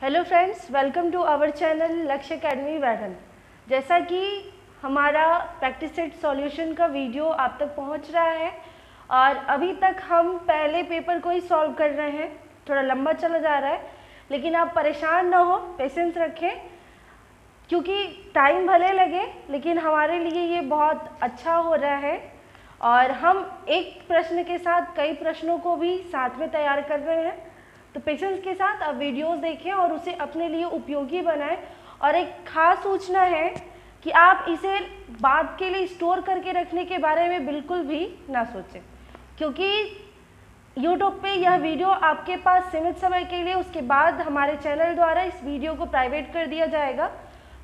Hello friends, welcome to our channel Lakshya academy वैरन। जैसा कि हमारा प्रैक्टिस सेट सॉल्यूशन का वीडियो आप तक पहुंच रहा है और अभी तक हम पहले पेपर को ही सॉल्व कर रहे हैं। थोड़ा लंबा चला जा रहा है, लेकिन आप परेशान ना हो, पेशेंस रखें, क्योंकि टाइम भले लगे लेकिन हमारे लिए ये बहुत अच्छा हो रहा है। और हम एक प्रश्न के साथ कई प्रश्नों को भी साथ में तैयार कर रहे हैं, तो पेशेंस के साथ आप वीडियोस देखें और उसे अपने लिए उपयोगी बनाएं। और एक खास सूचना है कि आप इसे बाद के लिए स्टोर करके रखने के बारे में बिल्कुल भी ना सोचें, क्योंकि YouTube पे यह वीडियो आपके पास सीमित समय के लिए, उसके बाद हमारे चैनल द्वारा इस वीडियो को प्राइवेट कर दिया जाएगा।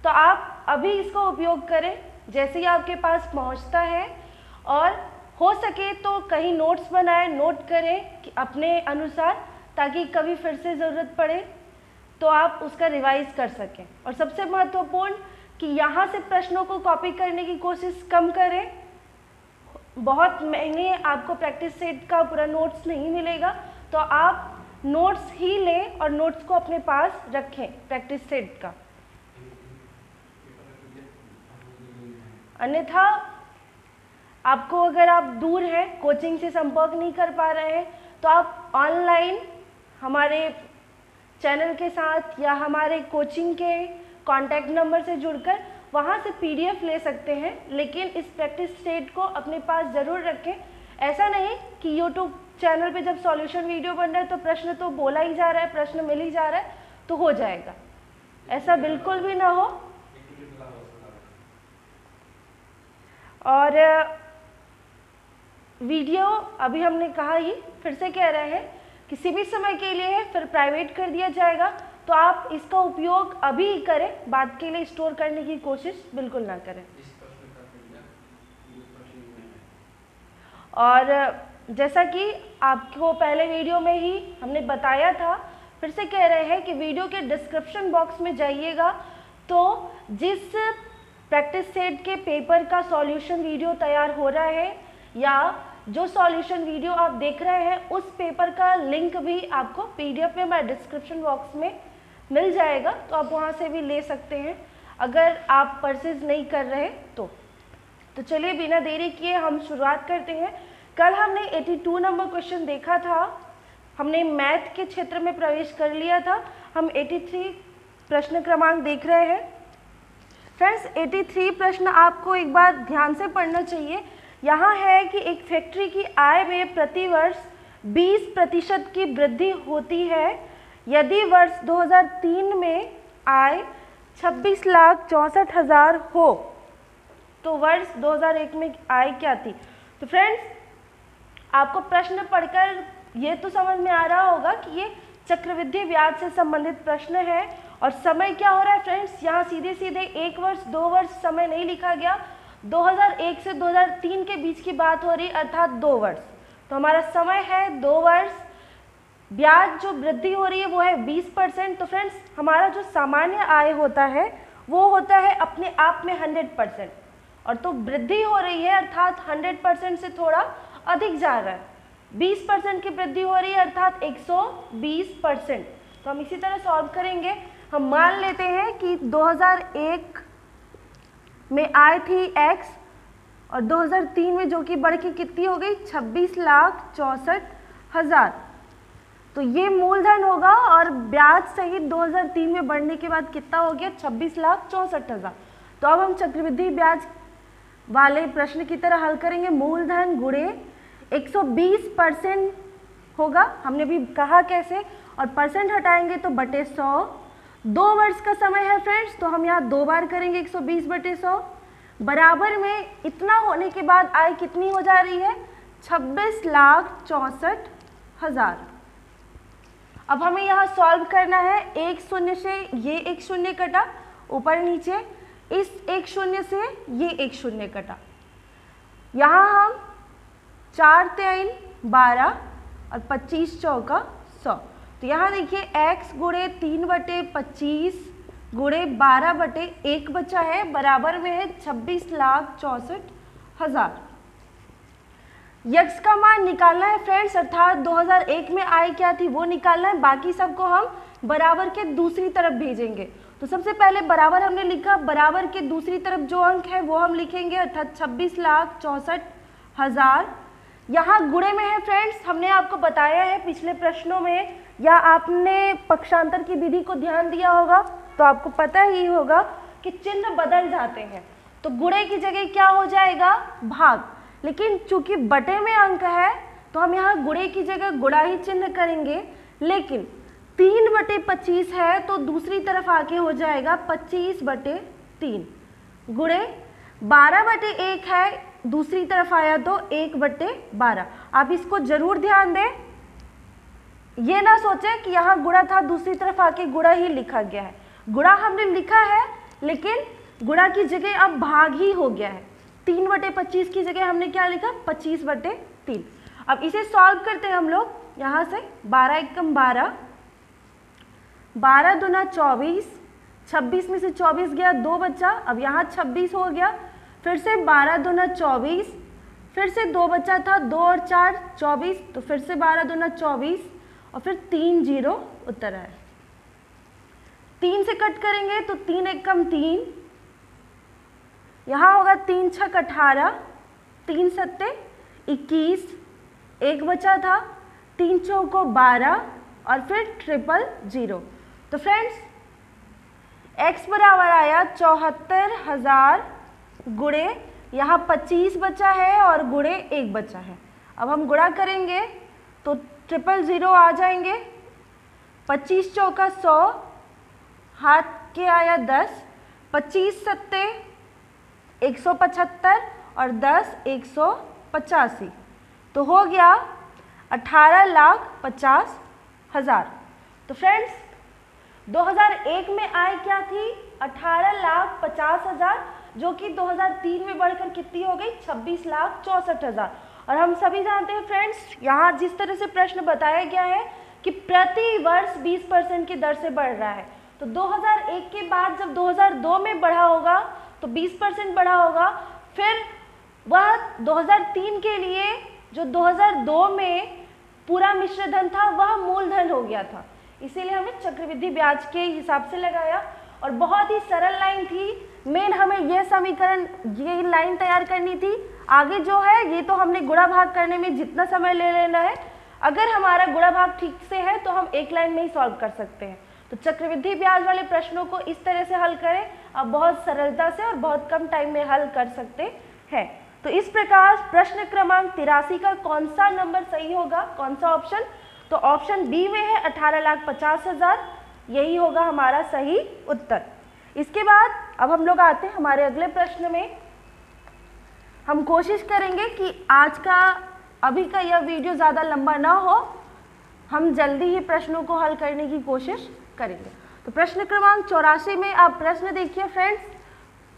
तो आप अभी इसका उपयोग करें जैसे ही आपके पास पहुंचता है, और हो सके तो कहीं नोट्स बनाएं, नोट करें कि अपने अनुसार, ताकि कभी फिर से ज़रूरत पड़े तो आप उसका रिवाइज कर सकें। और सबसे महत्वपूर्ण कि यहाँ से प्रश्नों को कॉपी करने की कोशिश कम करें। बहुत महंगे आपको प्रैक्टिस सेट का पूरा नोट्स नहीं मिलेगा, तो आप नोट्स ही लें और नोट्स को अपने पास रखें प्रैक्टिस सेट का। अन्यथा आपको, अगर आप दूर हैं, कोचिंग से संपर्क नहीं कर पा रहे हैं, तो आप ऑनलाइन हमारे चैनल के साथ या हमारे कोचिंग के कॉन्टैक्ट नंबर से जुड़कर वहाँ से PDF ले सकते हैं। लेकिन इस प्रैक्टिस सेट को अपने पास ज़रूर रखें। ऐसा नहीं कि YouTube चैनल पे जब सॉल्यूशन वीडियो बन रहा है तो प्रश्न तो बोला ही जा रहा है, प्रश्न मिल ही जा रहा है तो हो जाएगा, ऐसा बिल्कुल भी ना हो। और वीडियो अभी हमने कहा ही, फिर से कह रहे हैं, किसी भी समय के लिए है, फिर प्राइवेट कर दिया जाएगा, तो आप इसका उपयोग अभी ही करें, बाद के लिए स्टोर करने की कोशिश बिल्कुल ना करें। और जैसा कि आपको पहले वीडियो में ही हमने बताया था, फिर से कह रहे हैं कि वीडियो के डिस्क्रिप्शन बॉक्स में जाइएगा, तो जिस प्रैक्टिस सेट के पेपर का सॉल्यूशन वीडियो तैयार हो रहा है या जो सॉल्यूशन वीडियो आप देख रहे हैं, उस पेपर का लिंक भी आपको PDF में हमारे डिस्क्रिप्शन बॉक्स में मिल जाएगा, तो आप वहाँ से भी ले सकते हैं अगर आप परचेज नहीं कर रहे तो चलिए बिना देरी किए हम शुरुआत करते हैं। कल हमने 82 नंबर क्वेश्चन देखा था, हमने मैथ के क्षेत्र में प्रवेश कर लिया था। हम 83 प्रश्न क्रमांक देख रहे हैं। फ्रेंड्स, 83 प्रश्न आपको एक बार ध्यान से पढ़ना चाहिए। यहाँ है कि एक फैक्ट्री की आय में प्रतिवर्ष 20% की वृद्धि होती है यदि वर्ष 2003 में आय 26,64,000 हो, तो वर्ष 2001 में आय क्या थी। तो फ्रेंड्स, आपको प्रश्न पढ़कर ये तो समझ में आ रहा होगा कि ये चक्रवृद्धि ब्याज से संबंधित प्रश्न है। और समय क्या हो रहा है फ्रेंड्स, यहाँ सीधे सीधे 1 वर्ष 2 वर्ष समय नहीं लिखा गया, 2001 से 2003 के बीच की बात हो रही, अर्थात 2 वर्ष। तो हमारा समय है 2 वर्ष। ब्याज जो वृद्धि हो रही है वो है 20%। तो फ्रेंड्स, हमारा जो सामान्य आय होता है वो होता है अपने आप में 100%, और तो वृद्धि हो रही है अर्थात 100% से थोड़ा अधिक जा रहा है। 20% की वृद्धि हो रही है अर्थात 120%। तो हम इसी तरह सॉल्व करेंगे। हम मान लेते हैं कि 2001 में आय थी X और 2003 में जो कि बढ़ के कितनी हो गई, 26,64,000। तो ये मूलधन होगा और ब्याज सहित 2003 में बढ़ने के बाद कितना हो गया, 26,64,000। तो अब हम चक्रवृद्धि ब्याज वाले प्रश्न की तरह हल करेंगे। मूलधन गुणे 120% होगा, हमने भी कहा कैसे, और परसेंट हटाएंगे तो बटे 100। 2 वर्ष का समय है फ्रेंड्स, तो हम यहाँ 2 बार करेंगे 120 बटे 100। बराबर में इतना होने के बाद आय कितनी हो जा रही है, 26,64,000। अब हमें यहाँ सॉल्व करना है। एक शून्य से ये एक शून्य कटा, ऊपर नीचे इस एक शून्य से ये एक शून्य कटा। यहाँ हम 4 3 12 और 25 चौका 100। तो यहाँ देखिए x गुणे 3 बटे 25 गुणे 12 बटे 1 बचा है, बराबर में है 26,64,000। यक्स का मान निकालना है फ्रेंड्स, अर्थात 2001 में आय क्या थी वो निकालना है, बाकी सबको हम बराबर के दूसरी तरफ भेजेंगे। तो सबसे पहले बराबर हमने लिखा, बराबर के दूसरी तरफ जो अंक है वो हम लिखेंगे, अर्थात 26,64,000। यहाँ गुणे में है फ्रेंड्स, हमने आपको बताया है पिछले प्रश्नों में, या आपने पक्षांतर की विधि को ध्यान दिया होगा तो आपको पता ही होगा कि चिन्ह बदल जाते हैं। तो गुणे की जगह क्या हो जाएगा, भाग, लेकिन चूंकि बटे में अंक है तो हम यहाँ गुणे की जगह गुणा ही चिन्ह करेंगे। लेकिन 3/25 है तो दूसरी तरफ आके हो जाएगा 25/3, गुणे 12/1 है दूसरी तरफ आया तो 1/12। आप इसको जरूर ध्यान दें, ये ना सोचें कि यहाँ गुणा था दूसरी तरफ आके गुणा ही लिखा गया है। गुणा हमने लिखा है लेकिन गुणा की जगह अब भाग ही हो गया है। 3/25 की जगह हमने क्या लिखा, 25/3। अब इसे सॉल्व करते हैं हम लोग, यहाँ से 12 एकम 12, 12 दूना 24, 26 में से 24 गया 2 बचा, अब यहाँ 26 हो गया, फिर से 12 दूना 24, फिर से 2 बचा था, 2 और 4 24, तो फिर से 12 दूना 24 और फिर 3 0 उत्तर है। 3 से कट करेंगे तो 3 एकम 3, यहाँ होगा 3 छक 18, 3 सत्ते 21, एक बचा था, 3 चौको 12 और फिर 000। तो फ्रेंड्स x बराबर आया 74,000 गुणे यहाँ 25 बचा है और गुणे 1 बचा है। अब हम गुणा करेंगे तो 000 आ जाएंगे, 25 चौका 100, हाथ के आया 10, 25 सत्ते 175 और 10 185, तो हो गया 18,50,000। तो फ्रेंड्स 2001 में आय क्या थी, 18,50,000, जो कि 2003 में बढ़कर कितनी हो गई, 26,64,000। और हम सभी जानते हैं फ्रेंड्स, यहाँ जिस तरह से प्रश्न बताया गया है कि प्रति वर्ष 20% की दर से बढ़ रहा है, तो 2001 के बाद जब 2002 में बढ़ा होगा तो 20% बढ़ा होगा, फिर वह 2003 के लिए जो 2002 में पूरा मिश्र धन था वह मूलधन हो गया था, इसीलिए हमें चक्रवृद्धि ब्याज के हिसाब से लगाया। और बहुत ही सरल लाइन थी, मेन हमें यह समीकरण, ये लाइन तैयार करनी थी। आगे जो है ये तो हमने गुणा भाग करने में जितना समय ले लेना है, अगर हमारा गुणा भाग ठीक से है तो हम एक लाइन में ही सॉल्व कर सकते हैं। तो चक्रवृद्धि ब्याज वाले प्रश्नों को इस तरह से हल करें, आप बहुत सरलता से और बहुत कम टाइम में हल कर सकते हैं। तो इस प्रकार प्रश्न क्रमांक 83 का कौन सा नंबर सही होगा, कौन सा ऑप्शन, तो ऑप्शन बी में है 18,50,000, यही होगा हमारा सही उत्तर। इसके बाद अब हम लोग आते हैं हमारे अगले प्रश्न में। हम कोशिश करेंगे कि आज का, अभी का यह वीडियो ज़्यादा लंबा ना हो, हम जल्दी ही प्रश्नों को हल करने की कोशिश करेंगे। तो प्रश्न क्रमांक 84 में आप प्रश्न देखिए फ्रेंड्स,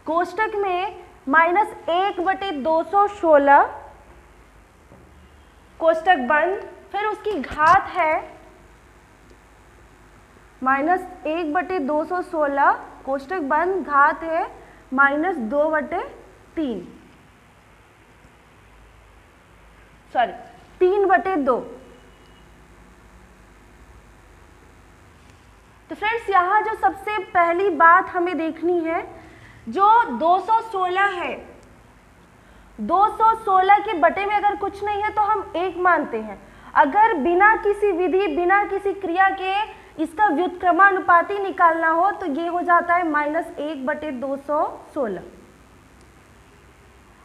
कोष्टक में -1/216 कोष्टक बंद, फिर उसकी घात है -1/216 कोष्टक बंद, घात है -2/3, सॉरी 3/2। तो फ्रेंड्स यहाँ जो सबसे पहली बात हमें देखनी है, जो 216 है, 216 के बटे में अगर कुछ नहीं है तो हम 1 मानते हैं। अगर बिना किसी विधि, बिना किसी क्रिया के इसका व्युत्क्रमानुपाती निकालना हो तो ये हो जाता है -1/216।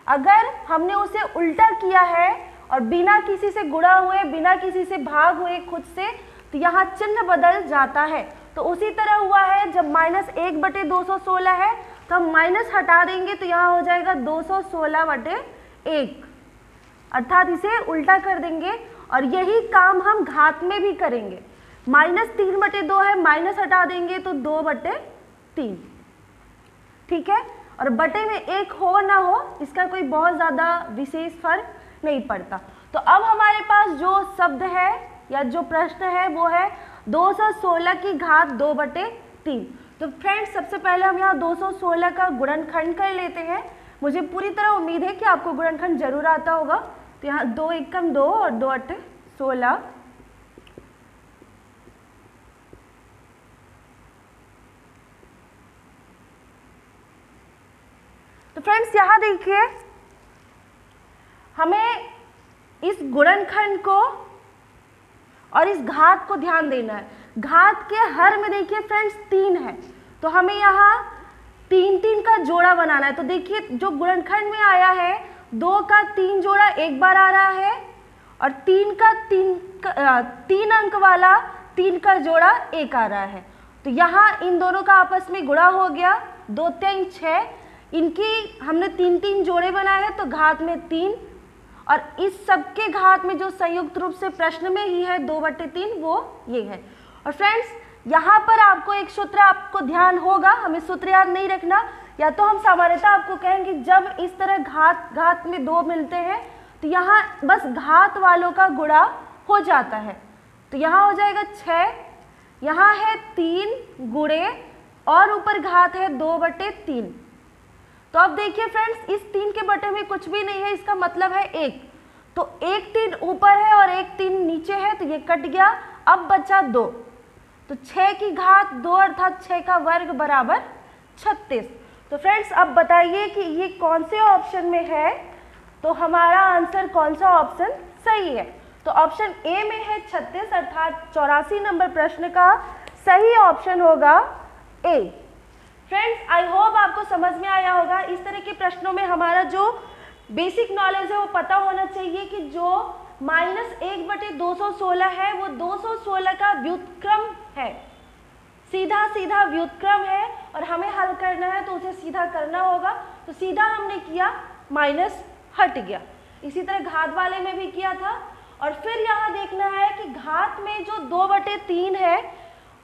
अगर हमने उसे उल्टा किया है और बिना किसी से गुणा हुए, बिना किसी से भाग हुए खुद से, तो यहाँ चिन्ह बदल जाता है। तो उसी तरह हुआ है, जब -1/216 है तो हम माइनस हटा देंगे तो यहाँ हो जाएगा 216/1, अर्थात इसे उल्टा कर देंगे। और यही काम हम घात में भी करेंगे, -3/2 है, माइनस हटा देंगे तो 2/3, ठीक है। और बटे में 1 हो ना हो इसका कोई बहुत ज़्यादा विशेष फर्क नहीं पड़ता। तो अब हमारे पास जो शब्द है या जो प्रश्न है वो है 216 की घात 2/3। तो फ्रेंड्स सबसे पहले हम यहाँ 216 का गुणनखंड कर लेते हैं। मुझे पूरी तरह उम्मीद है कि आपको गुणनखंड जरूर आता होगा। तो यहाँ 2 एकम 2 और 2 अट्ठे 16। तो फ्रेंड्स यहाँ देखिए, हमें इस गुणनखंड को और इस घात को ध्यान देना है। घात के हर में देखिए फ्रेंड्स 3 है, तो हमें यहाँ 3 का जोड़ा बनाना है। तो देखिए जो गुणनखंड में आया है 2 का 3 जोड़ा एक बार आ रहा है और 3 का 3 अंक वाला 3 का जोड़ा 1 आ रहा है। तो यहाँ इन दोनों का आपस में गुणा हो गया, 2 3 6, इनकी हमने 3 जोड़े बनाए हैं तो घात में 3, और इस सबके घात में जो संयुक्त रूप से प्रश्न में ही है 2/3 वो ये है। और फ्रेंड्स यहाँ पर आपको एक सूत्र आपको ध्यान होगा, हमें सूत्र याद नहीं रखना, या तो हम सामान्यतः आपको कहेंगे जब इस तरह घात में 2 मिलते हैं तो यहाँ बस घात वालों का गुणा हो जाता है। तो यहाँ हो जाएगा 6, यहाँ है 3 गुणे और ऊपर घात है 2/3। तो अब देखिए फ्रेंड्स इस 3 के बटे में कुछ भी नहीं है, इसका मतलब है 1, तो 1 3 ऊपर है और 1 3 नीचे है, तो ये कट गया, अब बचा 2, तो 6 की घात 2 अर्थात 6 का वर्ग बराबर 36। तो फ्रेंड्स अब बताइए कि ये कौन से ऑप्शन में है, तो हमारा आंसर कौन सा ऑप्शन सही है। तो ऑप्शन ए में है 36 अर्थात 84 नंबर प्रश्न का सही ऑप्शन होगा ए। फ्रेंड्स आई होप आपको समझ में आया होगा। इस तरह के प्रश्नों में हमारा जो बेसिक नॉलेज है वो पता होना चाहिए कि जो -1/216 है वो 216 का व्युत्क्रम है, सीधा सीधा व्युत्क्रम है, और हमें हल करना है तो उसे सीधा करना होगा। तो सीधा हमने किया, माइनस हट गया। इसी तरह घात वाले में भी किया था। और फिर यहाँ देखना है कि घात में जो 2/3 है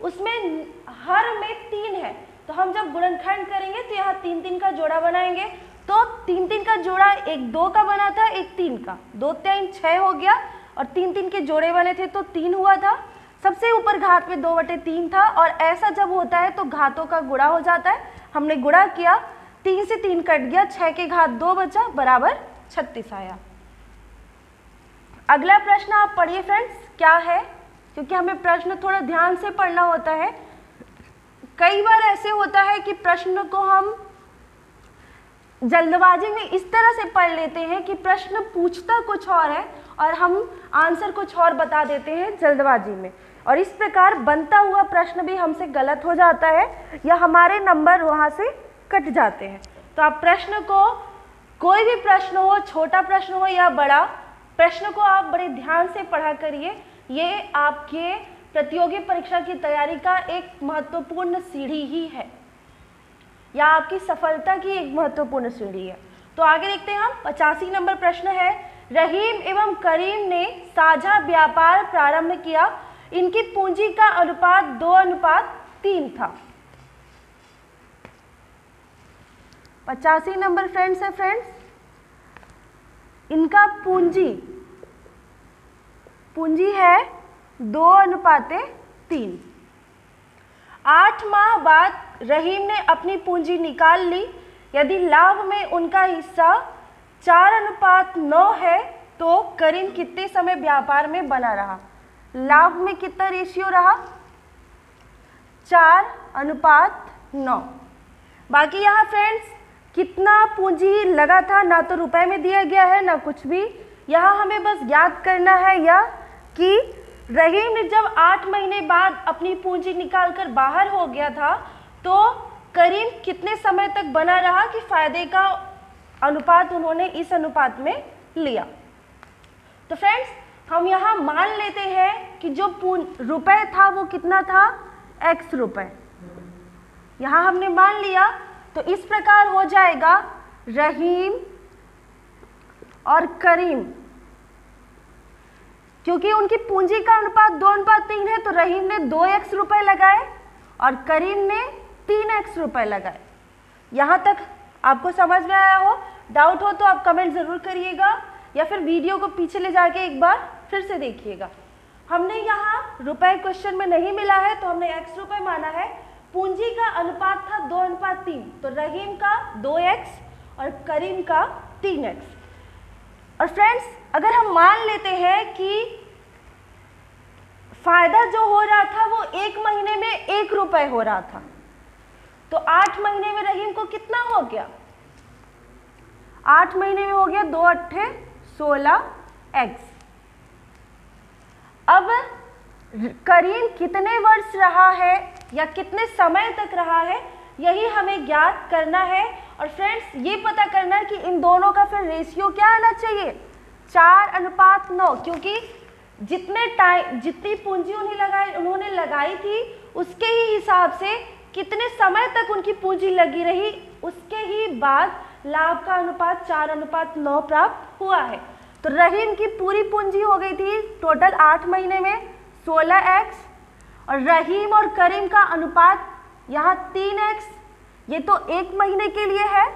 उसमें हर में 3 है, तो हम जब गुणनखंड करेंगे तो यहाँ 3 3 का जोड़ा बनाएंगे। तो 3 3 का जोड़ा एक 2 का बना था, एक 3 का, 2 3 6 हो गया, और 3 3 के जोड़े बने थे तो 3 हुआ था। सबसे ऊपर घात में 2/3 था, और ऐसा जब होता है तो घातों का गुणा हो जाता है। हमने गुणा किया, 3 से 3 कट गया, 6 के घात 2 बचा, बराबर 36 आया। अगला प्रश्न आप पढ़िए फ्रेंड्स, क्या है, क्योंकि हमें प्रश्न थोड़ा ध्यान से पढ़ना होता है। कई बार ऐसे होता है कि प्रश्न को हम जल्दबाजी में इस तरह से पढ़ लेते हैं कि प्रश्न पूछता कुछ और है और हम आंसर कुछ और बता देते हैं जल्दबाजी में, और इस प्रकार बनता हुआ प्रश्न भी हमसे गलत हो जाता है या हमारे नंबर वहाँ से कट जाते हैं। तो आप प्रश्न को, कोई भी प्रश्न हो, छोटा प्रश्न हो या बड़ा, प्रश्न को आप बड़े ध्यान से पढ़ा करिए। ये आपके प्रतियोगी परीक्षा की तैयारी का एक महत्वपूर्ण सीढ़ी ही है, या आपकी सफलता की एक महत्वपूर्ण सीढ़ी है। तो आगे देखते हैं हम। 85 नंबर प्रश्न है, रहीम एवं करीम ने साझा व्यापार प्रारंभ किया, इनकी पूंजी का अनुपात 2:3 था। 85 नंबर फ्रेंड्स है फ्रेंड्स, इनका पूंजी है 2:3। 8 माह बाद रहीम ने अपनी पूंजी निकाल ली। यदि लाभ में उनका हिस्सा 4:9 है तो करीम कितने समय व्यापार में बना रहा। लाभ में कितना रेशियो रहा, 4:9। बाकी यहाँ फ्रेंड्स कितना पूंजी लगा था, ना तो रुपए में दिया गया है ना कुछ भी। यहाँ हमें बस याद करना है या कि रहीम ने जब 8 महीने बाद अपनी पूंजी निकालकर बाहर हो गया था तो करीम कितने समय तक बना रहा कि फायदे का अनुपात उन्होंने इस अनुपात में लिया। तो फ्रेंड्स हम यहाँ मान लेते हैं कि जो रुपए था वो कितना था, x रुपए, यहाँ हमने मान लिया। तो इस प्रकार हो जाएगा रहीम और करीम, क्योंकि उनकी पूंजी का अनुपात 2:3 है तो रहीम ने 2x रुपए लगाए और करीम ने 3x रुपए लगाए। यहाँ तक आपको समझ में आया हो? डाउट हो तो आप कमेंट ज़रूर करिएगा या फिर वीडियो को पीछे ले जाके एक बार फिर से देखिएगा। हमने यहाँ रुपए क्वेश्चन में नहीं मिला है तो हमने x रुपए माना है। पूंजी का अनुपात था 2:3, तो रहीम का 2x और करीम का 3x। और फ्रेंड्स अगर हम मान लेते हैं कि फायदा जो हो रहा था वो 1 महीने में 1 रुपए हो रहा था, तो 8 महीने में रहीम को कितना हो गया? 8 महीने में हो गया 2 अट्ठे 16 x। अब करीम कितने वर्ष रहा है या कितने समय तक रहा है, यही हमें ज्ञात करना है। और फ्रेंड्स ये पता करना है कि इन दोनों का फिर रेशियो क्या आना चाहिए, 4:9, क्योंकि जितनी पूंजी उन्होंने लगाई थी उसके ही हिसाब से कितने समय तक उनकी पूंजी लगी रही, उसके ही बाद लाभ का अनुपात 4:9 प्राप्त हुआ है। तो रहीम की पूरी पूंजी हो गई थी टोटल 8 महीने में 16x, और रहीम और करीम का अनुपात यहाँ 3x, ये तो 1 महीने के लिए है,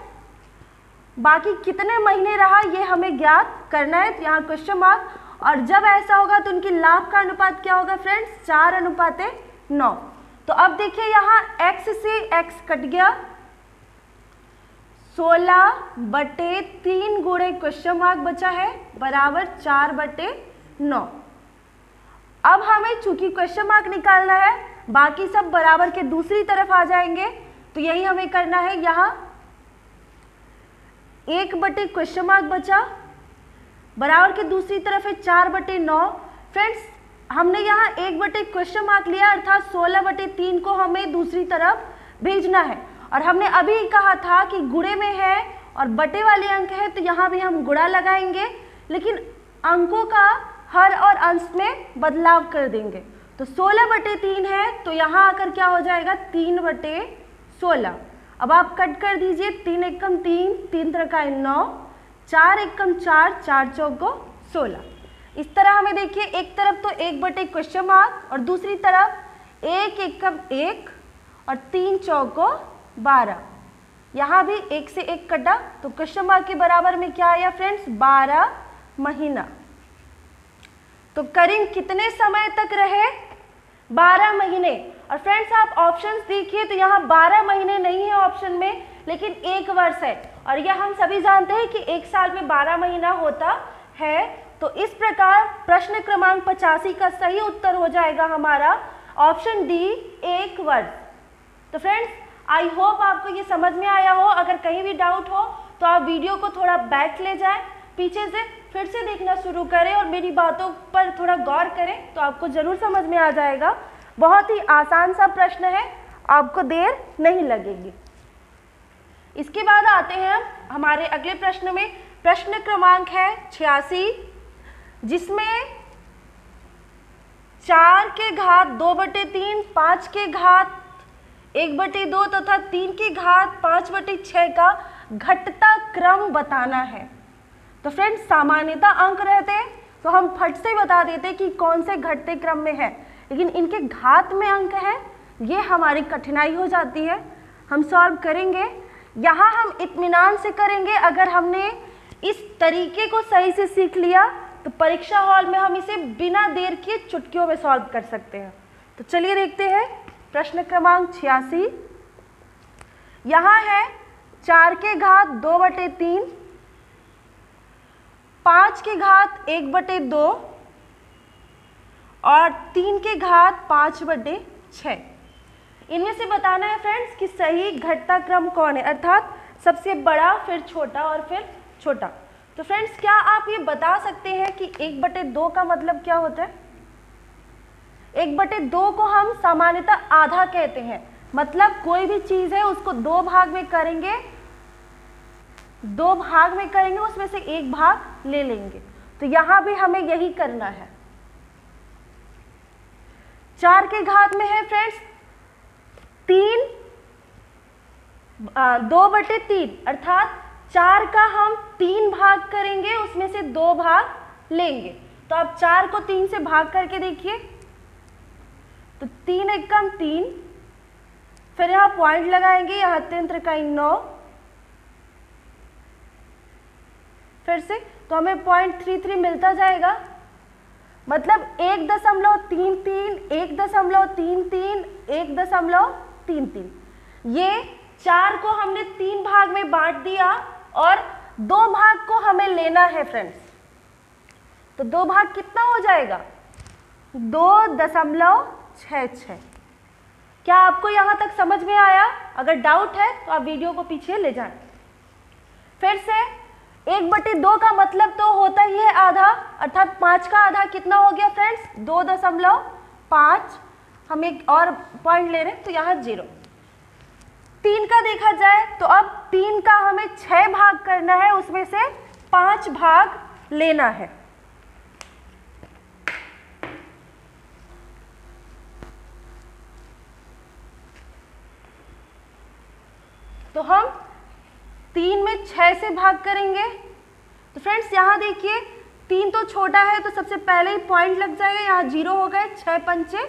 बाकी कितने महीने रहा ये हमें ज्ञात करना है, तो यहाँ क्वेश्चन मार्क। और जब ऐसा होगा तो उनकी लाभ का अनुपात क्या होगा फ्रेंड्स, 4:9। तो अब देखिए यहाँ x से x कट गया, 16/3 गुणे क्वेश्चन मार्क बचा है बराबर 4/9। अब हमें चूंकि क्वेश्चन मार्क निकालना है, बाकी सब बराबर के दूसरी तरफ आ जाएंगे, तो यही हमें करना है। यहाँ 1/ क्वेश्चन मार्क बचा, बराबर के दूसरी तरफ है 4/9। फ्रेंड्स हमने यहाँ 1/ क्वेश्चन मार्क लिया, अर्थात 16/3 को हमें दूसरी तरफ भेजना है। और हमने अभी कहा था कि गुणे में है और बटे वाले अंक है, तो यहाँ भी हम गुणा लगाएंगे, लेकिन अंकों का हर और अंश में बदलाव कर देंगे। तो 16/3 है, तो यहाँ आकर क्या हो जाएगा 3/16। अब आप कट कर दीजिए, 3 एकम 3, 3 त्रिका 9, 4 एकम 4, 4 चौको 16। इस तरह हमें देखिए एक तरफ तो 1/ क्वेश्चन मार्क और दूसरी तरफ 1 एकम 1 और 3 चौको 12। यहाँ भी 1 से 1 कटा, तो क्वेश्चन मार्क के बराबर में क्या आया फ्रेंड्स, 12 महीना। तो करीम कितने समय तक रहे, 12 महीने। और फ्रेंड्स आप ऑप्शंस देखिए तो यहाँ 12 महीने नहीं है ऑप्शन में, लेकिन 1 वर्ष है, और यह हम सभी जानते हैं कि 1 साल में 12 महीना होता है। तो इस प्रकार प्रश्न क्रमांक 85 का सही उत्तर हो जाएगा हमारा ऑप्शन डी, 1 वर्ष। तो फ्रेंड्स आई होप आपको ये समझ में आया हो। अगर कहीं भी डाउट हो तो आप वीडियो को थोड़ा बैक ले जाएं, पीछे से फिर से देखना शुरू करें और मेरी बातों पर थोड़ा गौर करें, तो आपको जरूर समझ में आ जाएगा। बहुत ही आसान सा प्रश्न है, आपको देर नहीं लगेगी। इसके बाद आते हैं हम हमारे अगले प्रश्न में। प्रश्न क्रमांक है 86, जिसमें 4 के घात 2/3, 5 के घात 1/2 तथा 3 की घात 5/6 का घटता क्रम बताना है। तो फ्रेंड्स सामान्यतः अंक रहते तो हम फट से बता देते कि कौन से घटते क्रम में है, लेकिन इनके घात में अंक है, ये हमारी कठिनाई हो जाती है। हम सॉल्व करेंगे, यहाँ हम इत्मीनान से करेंगे। अगर हमने इस तरीके को सही से सीख लिया तो परीक्षा हॉल में हम इसे बिना देर के चुटकियों में सॉल्व कर सकते हैं। तो चलिए देखते हैं प्रश्न क्रमांक 86। यहाँ है 4 के घात 2/3, 5 के घात 1/2 और 3 के घात 5/6। इनमें से बताना है फ्रेंड्स कि सही घटता क्रम कौन है, अर्थात सबसे बड़ा फिर छोटा और फिर छोटा। तो फ्रेंड्स क्या आप ये बता सकते हैं कि 1/2 का मतलब क्या होता है? 1/2 को हम सामान्यतः आधा कहते हैं, मतलब कोई भी चीज है उसको 2 भाग में करेंगे, 2 भाग में करेंगे, उसमें से 1 भाग ले लेंगे। तो यहां भी हमें यही करना है। 4 के घात में है फ्रेंड्स 3, 2/3, अर्थात 4 का हम 3 भाग करेंगे, उसमें से 2 भाग लेंगे। तो आप 4 को 3 से भाग करके देखिए, तो 3 एकम 3, फिर यहाँ पॉइंट लगाएंगे, यहाँ 3 त्रिका 9, फिर से तो हमें 0.33 मिलता जाएगा, मतलब 1.33, 1.33, 1.33। ये 4 को हमने 3 भाग में बांट दिया और 2 भाग को हमें लेना है फ्रेंड्स। तो 2 भाग कितना हो जाएगा? 2.66। क्या आपको यहाँ तक समझ में आया? अगर डाउट है तो आप वीडियो को पीछे ले जाएं। फिर से 1/2 का मतलब तो होता ही है आधा, अर्थात 5 का आधा कितना हो गया फ्रेंड्स? 2.5। हम एक और पॉइंट ले रहे हैं तो यहाँ 0। 3 का देखा जाए तो अब 3 का हमें 6 भाग करना है, उसमें से 5 भाग लेना है। तो हम 3 में 6 से भाग करेंगे। तो फ्रेंड्स यहाँ देखिए 3 तो छोटा है तो सबसे पहले ही पॉइंट लग जाएगा, यहाँ 0 हो गए। 6 पंचे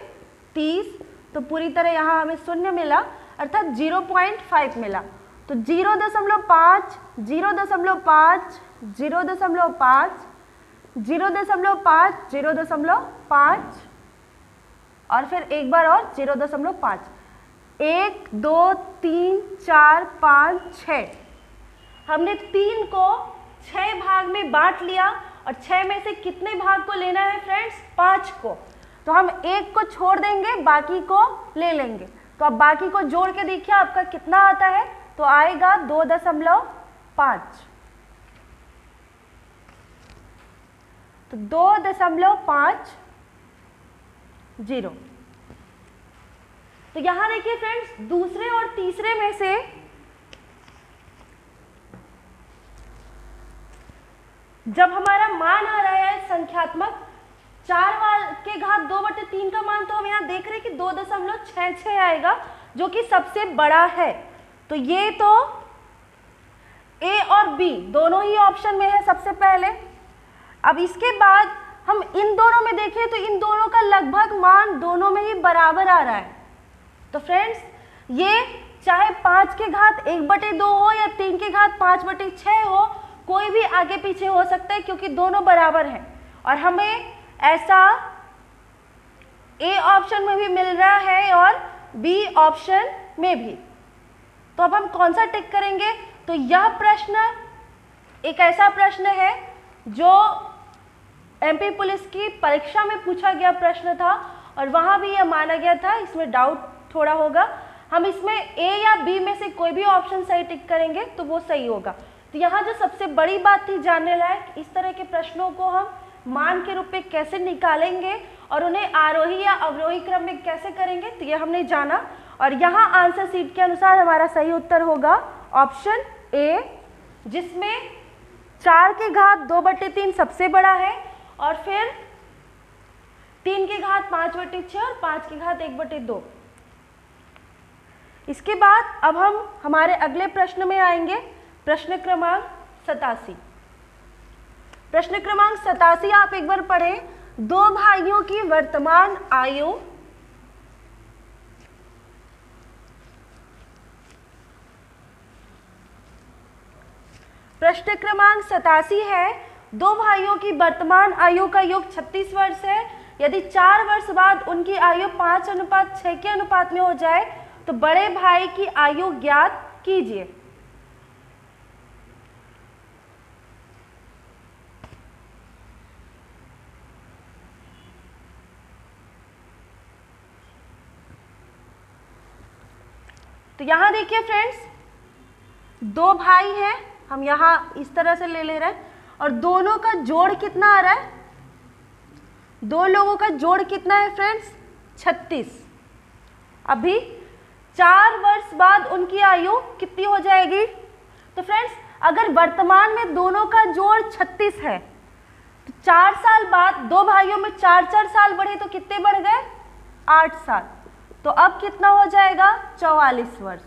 30, तो पूरी तरह यहाँ हमें शून्य मिला, अर्थात 0.5 मिला। तो 0.5, 0.5, 0.5, 0.5, 0.5 और फिर एक बार और 0.5। 1, 2, 3, 4, 5, 6। हमने 3 को 6 भाग में बांट लिया और 6 में से कितने भाग को लेना है फ्रेंड्स? 5 को। तो हम 1 को छोड़ देंगे, बाकी को ले लेंगे। तो अब बाकी को जोड़ के देखिए आपका कितना आता है, तो आएगा 2.5। तो 2.50। तो यहां देखिए फ्रेंड्स, दूसरे और तीसरे में से जब हमारा मान आ रहा है संख्यात्मक 4 के घात 2/3 का मान, तो हम यहाँ देख रहे हैं कि 2.66 आएगा, जो कि सबसे बड़ा है। तो ये तो ए और बी दोनों ही ऑप्शन में है सबसे पहले। अब इसके बाद हम इन दोनों में देखें तो इन दोनों का लगभग मान दोनों में ही बराबर आ रहा है। तो फ्रेंड्स ये चाहे 5 के घात 1/2 हो या 3 के घात 5/6 हो, कोई भी आगे पीछे हो सकता है क्योंकि दोनों बराबर हैं। और हमें ऐसा ए ऑप्शन में भी मिल रहा है और बी ऑप्शन में भी। तो अब हम कौन सा टिक करेंगे? तो यह प्रश्न एक ऐसा प्रश्न है जो एमपी पुलिस की परीक्षा में पूछा गया प्रश्न था और वहां भी यह माना गया था, इसमें डाउट थोड़ा होगा। हम इसमें ए या बी में से कोई भी ऑप्शन सही टिक करेंगे तो वो सही होगा। तो यहाँ जो सबसे बड़ी बात थी जानने लायक, इस तरह के प्रश्नों को हम मान के रूप में कैसे निकालेंगे और उन्हें आरोही या अवरोही क्रम में कैसे करेंगे, तो ये हमने जाना। और यहाँ आंसर शीट के अनुसार हमारा सही उत्तर होगा ऑप्शन ए, जिसमें 4 के घात 2/3 सबसे बड़ा है और फिर 3 के घात 5/6 और 5 के घात 1/2। इसके बाद अब हम हमारे अगले प्रश्न में आएंगे, प्रश्न क्रमांक 87। प्रश्न क्रमांक 87 आप एक बार पढ़ें। 2 भाइयों की वर्तमान आयु प्रश्न क्रमांक 87 है। 2 भाइयों की वर्तमान आयु का योग 36 वर्ष है। यदि 4 वर्ष बाद उनकी आयु 5:6 के अनुपात में हो जाए तो बड़े भाई की आयु ज्ञात कीजिए। तो यहां देखिए फ्रेंड्स, 2 भाई हैं, हम यहां इस तरह से ले रहे हैं और दोनों का जोड़ कितना आ रहा है? 2 लोगों का जोड़ कितना है फ्रेंड्स? 36। अभी 4 वर्ष बाद उनकी आयु कितनी हो जाएगी? तो फ्रेंड्स अगर वर्तमान में दोनों का जोड़ 36 है तो 4 साल बाद 2 भाइयों में 4-4 साल बढ़े तो कितने बढ़ गए? 8 साल। तो अब कितना हो जाएगा? 44 वर्ष।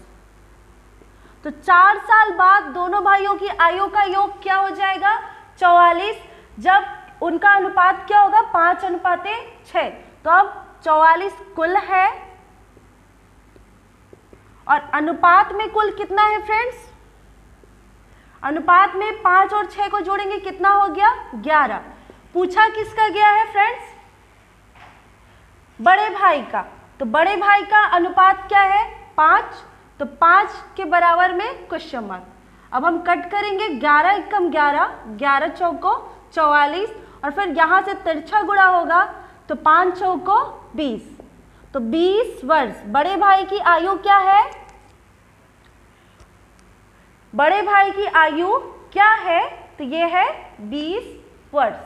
तो 4 साल बाद दोनों भाइयों की आयु का योग क्या हो जाएगा? 44। जब उनका अनुपात क्या होगा? 5:6। तो अब 44 कुल है और अनुपात में कुल कितना है फ्रेंड्स? अनुपात में 5 और 6 को जोड़ेंगे कितना हो गया? 11। पूछा किसका गया है फ्रेंड्स? बड़े भाई का। तो बड़े भाई का अनुपात क्या है? 5। तो 5 के बराबर में क्वेश्चन मार्क। अब हम कट करेंगे, 11 एकम 11, 11 चौको 44 और फिर यहाँ से तिरछा गुणा होगा तो 5 चौको 20, तो 20 वर्ष। बड़े भाई की आयु क्या है? बड़े भाई की आयु क्या है? तो ये है 20 वर्ष,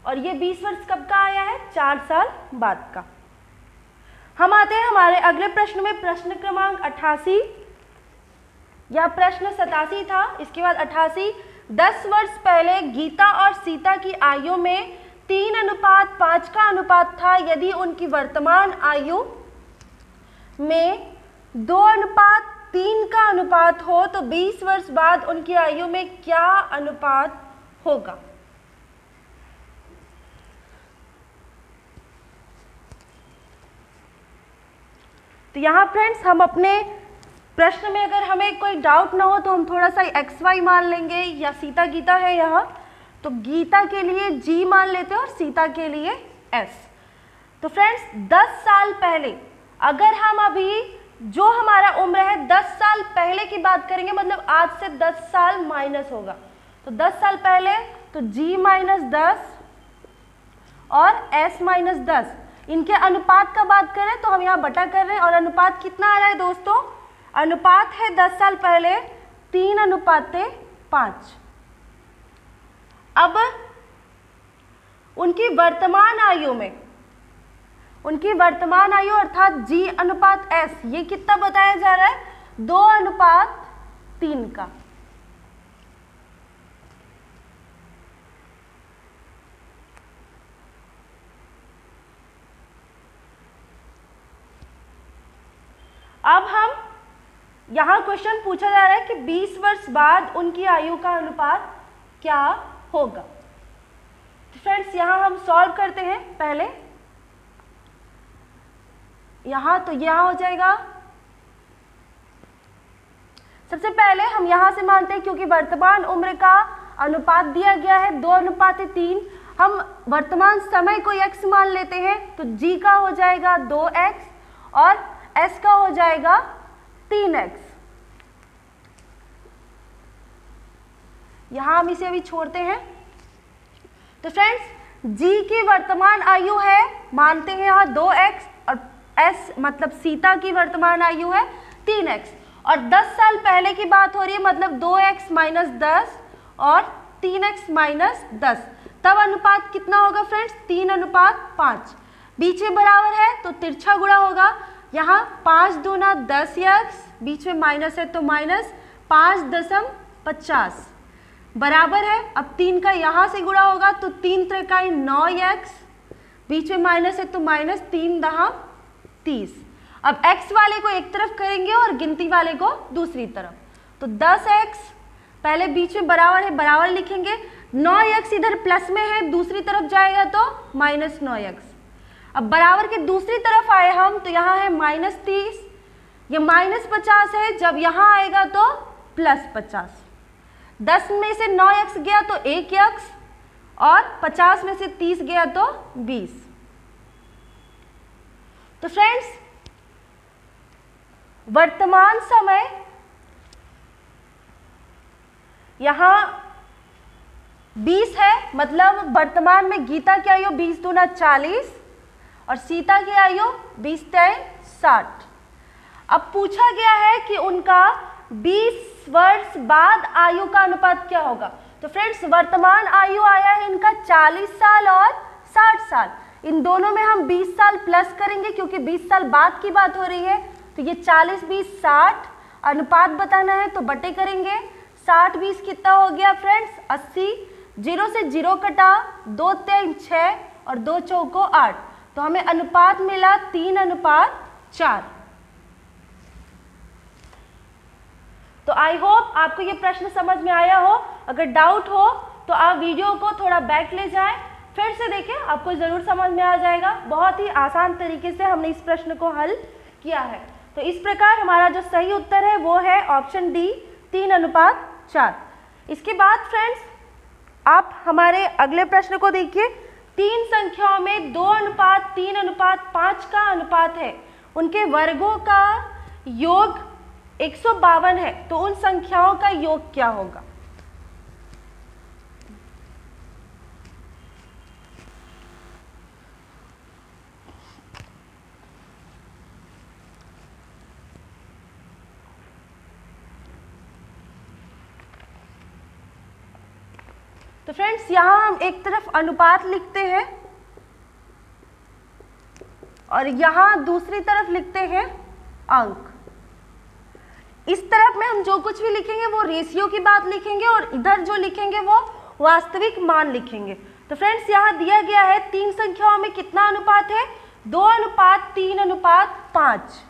और ये 20 वर्ष कब का आया है? 4 साल बाद का। हम आते हैं हमारे अगले प्रश्न में, प्रश्न क्रमांक 88 या प्रश्न 87 था, इसके बाद 88। 10 वर्ष पहले गीता और सीता की आयु में 3:5 का अनुपात था। यदि उनकी वर्तमान आयु में 2:3 का अनुपात हो तो 20 वर्ष बाद उनकी आयु में क्या अनुपात होगा? तो यहाँ फ्रेंड्स हम अपने प्रश्न में अगर हमें कोई डाउट ना हो तो हम थोड़ा सा XY मान लेंगे, या सीता गीता है यहाँ तो गीता के लिए G मान लेते हैं और सीता के लिए S। तो फ्रेंड्स 10 साल पहले, अगर हम अभी जो हमारा उम्र है 10 साल पहले की बात करेंगे, मतलब आज से 10 साल माइनस होगा, तो 10 साल पहले तो G - 10 और S - 10, इनके अनुपात का बात करें तो हम यहाँ बटा कर रहे हैं, और अनुपात कितना आ रहा है दोस्तों? अनुपात है 10 साल पहले 3:5। अब उनकी वर्तमान आयु में, उनकी वर्तमान आयु अर्थात G/S, ये कितना बताया जा रहा है? 2:3 का। अब हम यहाँ क्वेश्चन पूछा जा रहा है कि 20 वर्ष बाद उनकी आयु का अनुपात क्या होगा। तो फ्रेंड्स यहाँ हम सॉल्व करते हैं पहले। यहाँ तो यहाँ हो जाएगा, सबसे पहले हम यहाँ से मानते हैं क्योंकि वर्तमान उम्र का अनुपात दिया गया है 2:3, हम वर्तमान समय को x मान लेते हैं, तो g का हो जाएगा 2x और s का हो जाएगा 3x। यहाँ हम इसे अभी छोड़ते हैं। तो फ्रेंड्स g की वर्तमान आयु है, मानते हैं यहाँ 2x, और s मतलब सीता की वर्तमान आयु है 3x, और 10 साल पहले की बात हो रही है, मतलब 2x - 10 और 3x - 10, तब अनुपात कितना होगा फ्रेंड्स? 3:5। बीच में बराबर है तो तिरछा गुणा होगा, यहाँ 5 दूना 10x, बीच में माइनस है तो माइनस 5.50 बराबर है। अब 3 का यहाँ से गुणा होगा तो 3 त्रिकाई 9x, बीच में माइनस है तो माइनस 3×30। अब x वाले को एक तरफ करेंगे और गिनती वाले को दूसरी तरफ, तो 10x पहले बीच में बराबर है, बराबर लिखेंगे, 9x इधर प्लस में है, दूसरी तरफ जाएगा तो -9x। अब बराबर के दूसरी तरफ आए हम तो यहाँ है -30, ये -50 है, जब यहाँ आएगा तो +50। 10 में से 9x गया तो 1x, और 50 में से 30 गया तो 20। तो फ्रेंड्स वर्तमान समय यहाँ 20 है, मतलब वर्तमान में गीता की आयु 20 दूना 40 और सीता की आयु 20 × 60। अब पूछा गया है कि उनका 20 वर्ष बाद आयु का अनुपात क्या होगा। तो फ्रेंड्स वर्तमान आयु आया है इनका 40 साल और 60 साल, इन दोनों में हम 20 साल प्लस करेंगे क्योंकि 20 साल बाद की बात हो रही है, तो ये 40 20 60 अनुपात बताना है तो बटे करेंगे। 60 20 कितना हो गया फ्रेंड्स? 80, 0 से 0 कटा, 2 3 6 और 2 चौको 8, तो हमें अनुपात मिला 3:4। तो आई होप आपको ये प्रश्न समझ में आया हो। अगर डाउट हो तो आप वीडियो को थोड़ा बैक ले जाएं, फिर से देखें, आपको ज़रूर समझ में आ जाएगा। बहुत ही आसान तरीके से हमने इस प्रश्न को हल किया है। तो इस प्रकार हमारा जो सही उत्तर है वो है ऑप्शन डी, 3:4। इसके बाद फ्रेंड्स आप हमारे अगले प्रश्न को देखिए। 3 संख्याओं में 2:3:5 का अनुपात है, उनके वर्गों का योग 152 है, तो उन संख्याओं का योग क्या होगा? तो फ्रेंड्स यहाँ हम एक तरफ अनुपात लिखते हैं और यहाँ दूसरी तरफ लिखते हैं अंक। इस तरफ में हम जो कुछ भी लिखेंगे वो रेशियो की बात लिखेंगे और इधर जो लिखेंगे वो वास्तविक मान लिखेंगे। तो फ्रेंड्स यहाँ दिया गया है तीन संख्याओं में कितना अनुपात है, 2:3:5।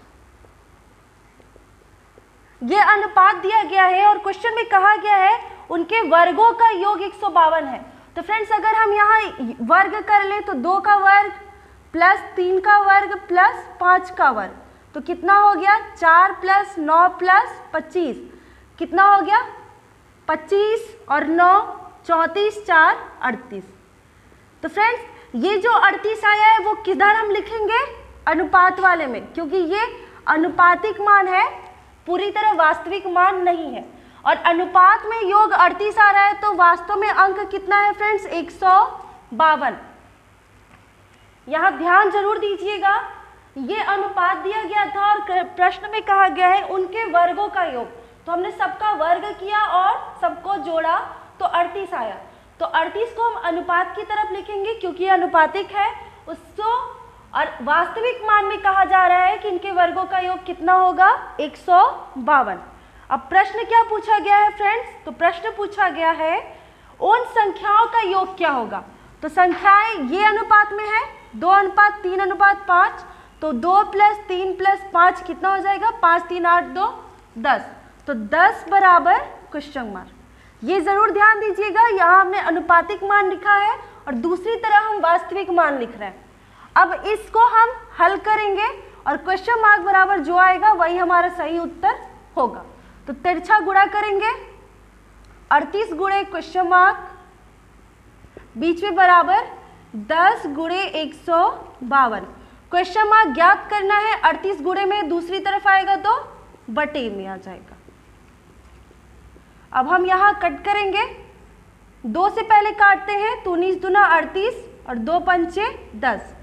ये अनुपात दिया गया है और क्वेश्चन में कहा गया है उनके वर्गों का योग 152 है। तो फ्रेंड्स अगर हम यहाँ वर्ग कर लें तो 2 का वर्ग प्लस 3 का वर्ग प्लस 5 का वर्ग, तो कितना हो गया 4 + 9 + 25, कितना हो गया 25 और 9 34, 4 38। तो फ्रेंड्स ये जो 38 आया है वो किधर हम लिखेंगे, अनुपात वाले में, क्योंकि ये अनुपातिक मान है, पूरी तरह वास्तविक मान नहीं है। और अनुपात में योग 38 आ रहा है तो वास्तव में अंक कितना है फ्रेंड्स, 152। यहाँ ध्यान जरूर दीजिएगा, ये अनुपात दिया गया था और प्रश्न में कहा गया है उनके वर्गों का योग, तो हमने सबका वर्ग किया और सबको जोड़ा तो 38 आया। तो 38 को हम अनुपात की तरफ लिखेंगे क्योंकि ये अनुपातिक है उसको, और वास्तविक मान में कहा जा रहा है कि इनके वर्गों का योग कितना होगा, 152। अब प्रश्न क्या पूछा गया है फ्रेंड्स, तो प्रश्न पूछा गया है उन संख्याओं का योग क्या होगा। तो संख्याएं ये अनुपात में है 2:3:5, तो 2 + 3 + 5 कितना हो जाएगा, 5 3 8 2 10, तो 10 बराबर क्वेश्चन मार्क। ये जरूर ध्यान दीजिएगा, यहाँ हमने अनुपातिक मान लिखा है और दूसरी तरफ हम वास्तविक मान लिख रहे हैं। अब इसको हम हल करेंगे और क्वेश्चन मार्क बराबर जो आएगा वही हमारा सही उत्तर होगा। तो तिरछा गुणा करेंगे, 38 गुणे क्वेश्चन मार्क बीच में बराबर 10 × 152। क्वेश्चन मार्क ज्ञात करना है, 38 गुणे में दूसरी तरफ आएगा तो बटे में आ जाएगा। अब हम यहाँ कट करेंगे, 2 से पहले काटते हैं तो 19 दूना 38 और 2 पंचे 10।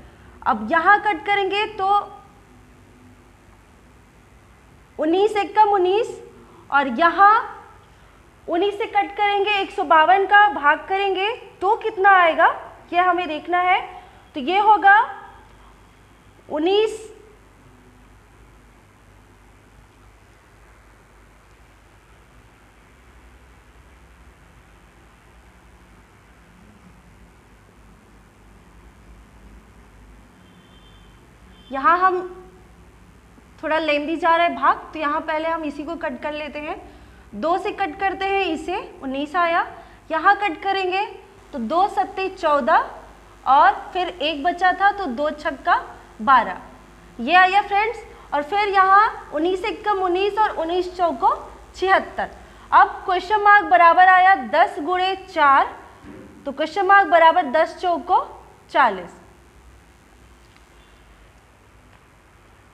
अब यहाँ कट करेंगे तो 19 एकम 19 और यहाँ 19 से कट करेंगे 152 का भाग करेंगे तो कितना आएगा ये हमें देखना है। तो ये होगा 19 यहाँ हम थोड़ा लेंदी जा रहा है भाग, तो यहाँ पहले हम इसी को कट कर लेते हैं। 2 से कट करते हैं इसे, 19 आया। यहाँ कट करेंगे तो 2 सत्ते 14 और फिर 1 बचा था तो 2 छक्का 12, ये आया फ्रेंड्स। और फिर यहाँ 19 एकम 19 और 19 चौको 76। अब क्वेश्चन मार्क बराबर आया 10 × 4, तो क्वेश्चन मार्क बराबर 10 चौको 40,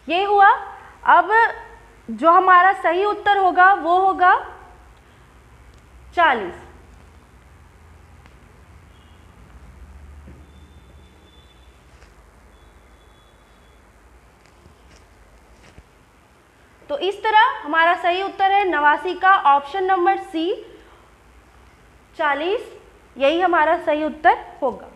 ये हुआ। अब जो हमारा सही उत्तर होगा वो होगा 40। तो इस तरह हमारा सही उत्तर है 89 का ऑप्शन नंबर सी, 40, यही हमारा सही उत्तर होगा।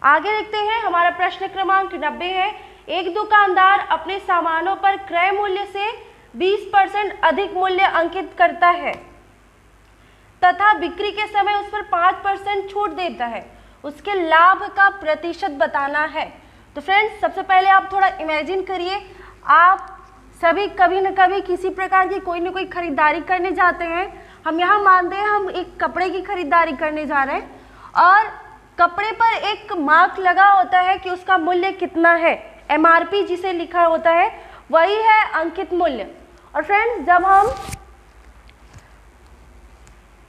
आगे देखते हैं, हमारा प्रश्न क्रमांक 90 है। एक दुकानदार अपने सामानों पर क्रय मूल्य से 20% अधिक मूल्य अंकित करता है तथा बिक्री के समय उस पर 5% छूट देता है, उसके लाभ का प्रतिशत बताना है। तो फ्रेंड्स सबसे पहले आप थोड़ा इमेजिन करिए, आप सभी कभी न कभी किसी प्रकार की कोई न कोई खरीदारी करने जाते हैं। हम यहाँ मानते हैं हम एक कपड़े की खरीदारी करने जा रहे हैं और कपड़े पर एक मार्क लगा होता है कि उसका मूल्य कितना है, MRP जिसे लिखा होता है वही है अंकित मूल्य। और फ्रेंड्स जब हम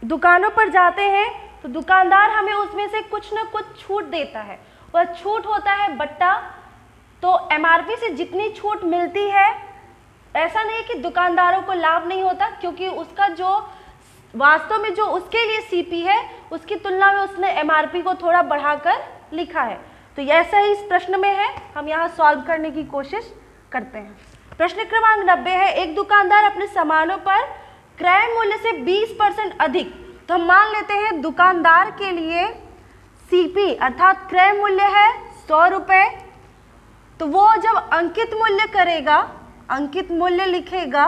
दुकानों पर जाते हैं तो दुकानदार हमें उसमें से कुछ न कुछ छूट देता है, वह छूट होता है बट्टा। तो MRP से जितनी छूट मिलती है, ऐसा नहीं कि दुकानदारों को लाभ नहीं होता, क्योंकि उसका जो वास्तव में जो उसके लिए CP है उसकी तुलना में उसने MRP को थोड़ा बढ़ाकर लिखा है। तो ऐसा ही इस प्रश्न में है, हम यहाँ सॉल्व करने की कोशिश करते हैं। प्रश्न क्रमांक 90 है। एक दुकानदार अपने सामानों पर क्रय मूल्य से 20% अधिक, तो हम मान लेते हैं दुकानदार के लिए सीपी अर्थात क्रय मूल्य है 100 रुपये, तो वो जब अंकित मूल्य करेगा, अंकित मूल्य लिखेगा,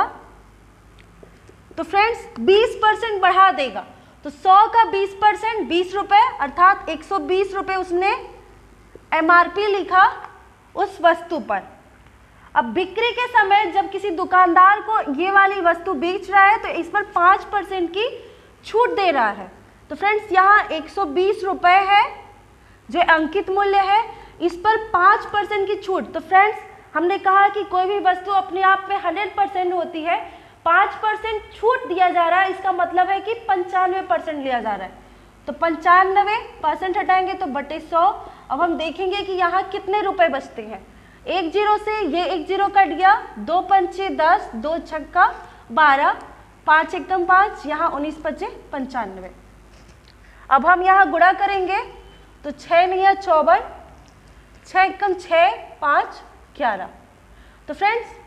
तो फ्रेंड्स 20% बढ़ा देगा, तो 100 का 20% 20 रुपये अर्थात 120 रुपये उसने एमआरपी लिखा उस वस्तु पर। अब बिक्री के समय जब किसी दुकानदार को ये वाली वस्तु बेच रहा है तो इस पर 5% की छूट दे रहा है, तो फ्रेंड्स यहाँ 120 रुपये है जो अंकित मूल्य है, इस पर 5% की छूट। तो फ्रेंड्स हमने कहा कि कोई भी वस्तु अपने आप में 100% होती है, 5% छूट दिया जा रहा है, इसका मतलब है कि 95% लिया जा रहा है, तो 95% हटाएंगे तो बटे 100। अब हम देखेंगे कि यहाँ कितने रुपए बचते हैं। एक जीरो से ये एक जीरो कट गया, 2 पंचे 10, 2 छक्का 12, 5 एकदम 5, यहाँ 19 बचे 95। अब हम यहाँ गुणा करेंगे तो 6 नहीं 54, 6 एकम 6, 5 11। तो फ्रेंड्स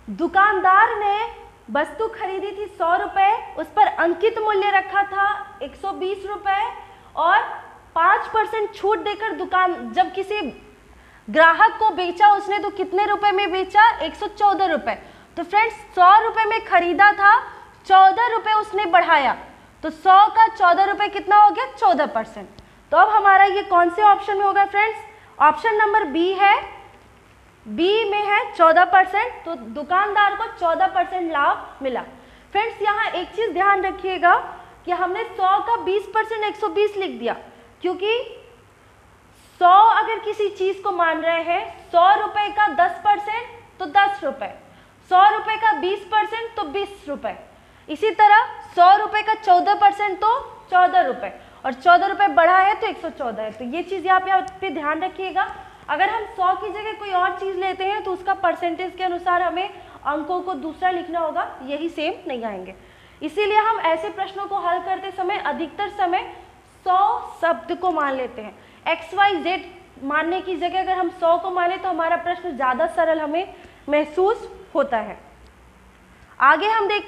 दुकानदार ने वस्तु खरीदी थी 100 रुपये, उस पर अंकित मूल्य रखा था 120 रुपये और 5% छूट देकर दुकान जब किसी ग्राहक को बेचा उसने तो कितने रुपए में बेचा 114 रुपये। तो फ्रेंड्स 100 रुपये में खरीदा था, 14 रुपये उसने बढ़ाया, तो 100 का 14 रुपये कितना हो गया 14%। तो अब हमारा ये कौन से ऑप्शन में होगा फ्रेंड्स, ऑप्शन नंबर बी है, बी में है 14%, तो दुकानदार को 14% लाभ मिला। फ्रेंड्स यहाँ एक चीज ध्यान रखिएगा कि हमने 100 का 20% 120 लिख दिया, क्योंकि 100 अगर किसी चीज को मान रहे हैं, 100 रुपए का 10% तो 10 रुपए, 100 रुपए का 20% तो 20 रुपए, इसी तरह 100 रुपए का 14% तो 14 रुपए, और 14 रुपए बढ़ा है तो 114 है। तो ये चीज यहाँ पे ध्यान रखिएगा। अगर हम 100 की जगह कोई और चीज लेते हैं तो उसका परसेंटेज के अनुसार हमें अंकों को दूसरा लिखना होगा, यही सेम नहीं आएंगे। इसीलिए हम ऐसे प्रश्नों को हल करते समय अधिकतर समय 100 शब्द को मान लेते हैं। XYZ मानने की जगह अगर हम 100 को माने तो हमारा प्रश्न ज़्यादा सरल हमें महसूस होता है। आगे हम देखते